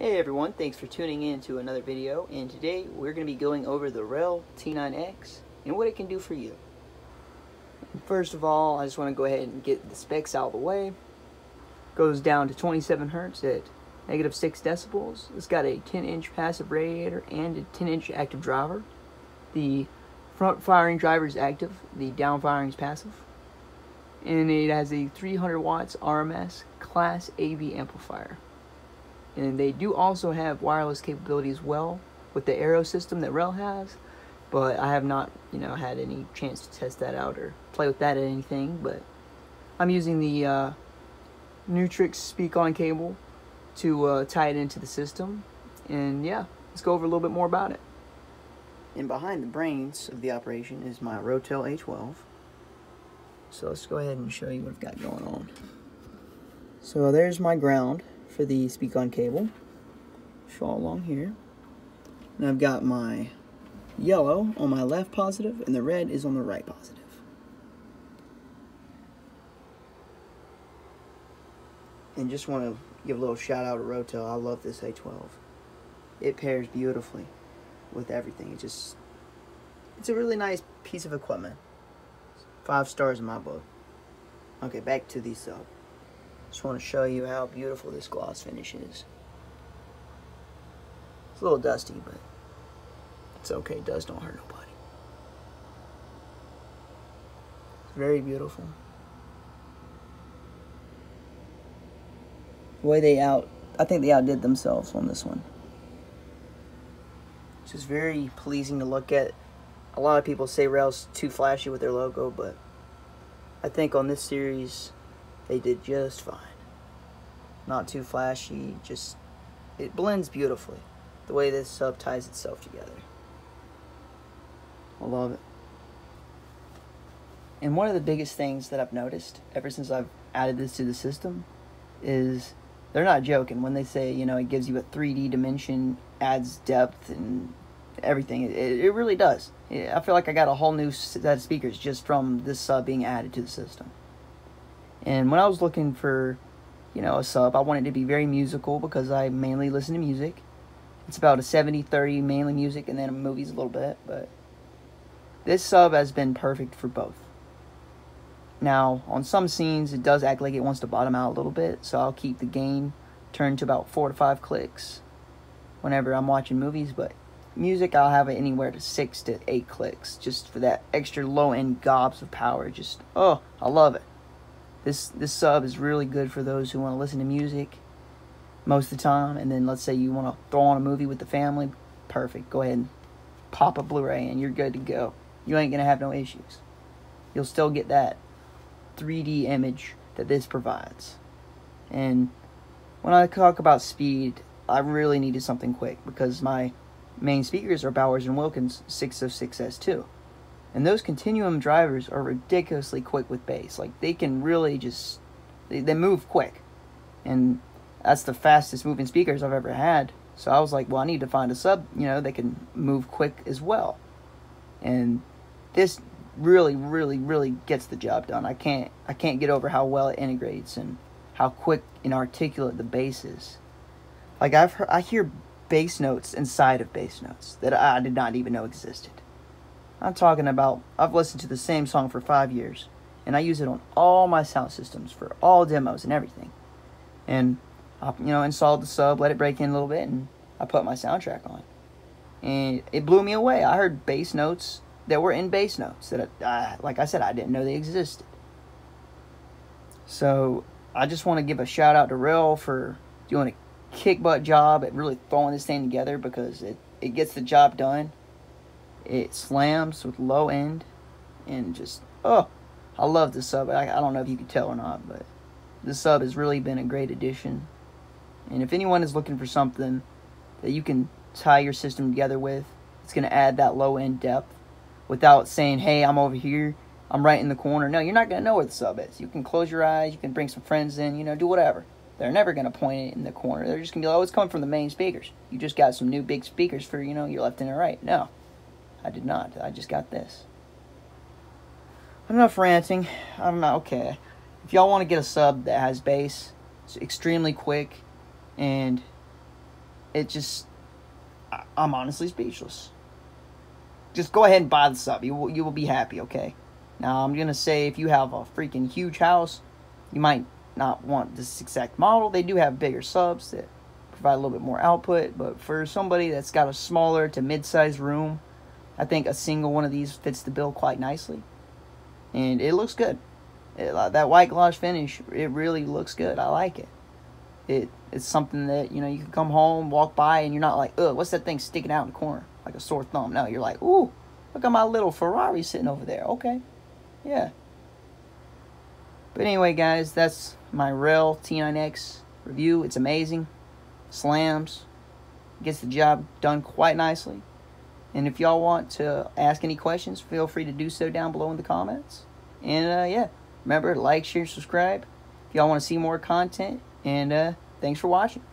Hey everyone, thanks for tuning in to another video, and today we're going to be going over the Rel T9X and what it can do for you. First of all, I just want to go ahead and get the specs out of the way. Goes down to 27 Hz at -6 decibels. It's got a 10-inch passive radiator and a 10-inch active driver. The front firing driver is active, the down firing is passive. And it has a 300 watts RMS Class AB amplifier. And they do also have wireless capability as well with the Aero system that Rel has, but I have not, had any chance to test that out or play with that or anything. But I'm using the Nutrix speak-on cable to tie it into the system, and yeah, let's go over a little bit more about it. And behind the brains of the operation is my Rel A12. So let's go ahead and show you what I've got going on. So there's my ground for the speak-on cable. Follow along here. And I've got my yellow on my left positive, and the red is on the right positive. And just want to give a little shout out to Rel. I love this A12. It pairs beautifully with everything. It's a really nice piece of equipment. 5 stars in my book. Okay, back to the sub. Just want to show you how beautiful this gloss finish is. It's a little dusty, but it's okay. Dust don't hurt nobody. It's very beautiful. The way I think they outdid themselves on this one. It's just very pleasing to look at. A lot of people say Rel's too flashy with their logo, but I think on this series they did just fine. Not too flashy, just it blends beautifully. The way this sub ties itself together. I love it. And one of the biggest things that I've noticed ever since I've added this to the system is they're not joking when they say, it gives you a 3D dimension, adds depth and everything. It really does. I feel like I got a whole new set of speakers just from this sub being added to the system. And when I was looking for, a sub, I wanted it to be very musical because I mainly listen to music. It's about a 70-30 mainly music and then movies a little bit, but this sub has been perfect for both. Now, on some scenes, it does act like it wants to bottom out a little bit, so I'll keep the gain turned to about 4 to 5 clicks whenever I'm watching movies, but music, I'll have it anywhere to 6 to 8 clicks, just for that extra low-end gobs of power. I love it. This sub is really good for those who want to listen to music most of the time, and then let's say you want to throw on a movie with the family. Perfect. Go ahead and pop a Blu-ray and you're good to go. You ain't going to have no issues. You'll still get that 3D image that this provides. And when I talk about speed, I really needed something quick because my main speakers are Bowers & Wilkins 606S2. And those continuum drivers are ridiculously quick with bass. Like, they can really just, they move quick. And that's the fastest moving speakers I've ever had. So I was like, well, I need to find a sub, that can move quick as well. And this really, really, really gets the job done. I can't get over how well it integrates and how quick and articulate the bass is. Like, I hear bass notes inside of bass notes that I did not even know existed. I'm talking about, I've listened to the same song for 5 years, and I use it on all my sound systems for all demos and everything. And I, installed the sub, let it break in a little bit, and I put my soundtrack on. And it blew me away. I heard bass notes that were in bass notes that, like I said, I didn't know they existed. So I just want to give a shout out to Rel for doing a kick-butt job at really throwing this thing together, because it gets the job done. It slams with low end, and just, I love this sub. I don't know if you can tell or not, but this sub has really been a great addition. And if anyone is looking for something that you can tie your system together with, it's going to add that low end depth without saying, hey, I'm over here, I'm right in the corner. No, you're not going to know where the sub is. You can close your eyes, you can bring some friends in, do whatever. They're never going to point it in the corner. They're just going to be like, it's coming from the main speakers. You just got some new big speakers for, your left and your right. No, I did not. I just got this. Enough ranting. I'm not okay. If y'all want to get a sub that has bass, it's extremely quick, and it just, I'm honestly speechless. Just go ahead and buy the sub. You will be happy, okay? Now, I'm going to say if you have a freaking huge house, you might not want this exact model. They do have bigger subs that provide a little bit more output, but for somebody that's got a smaller to mid-sized room, I think a single one of these fits the bill quite nicely. And it looks good. That white gloss finish, it really looks good. I like it. It's something that, you can come home, walk by, and you're not like, ugh, what's that thing sticking out in the corner? Like a sore thumb. No, you're like, ooh, look at my little Ferrari sitting over there. Okay. Yeah. But anyway, guys, that's my Rel T9X review. It's amazing. Slams. Gets the job done quite nicely. And if y'all want to ask any questions, feel free to do so down below in the comments. And, yeah, remember to like, share, subscribe if y'all want to see more content. And, thanks for watching.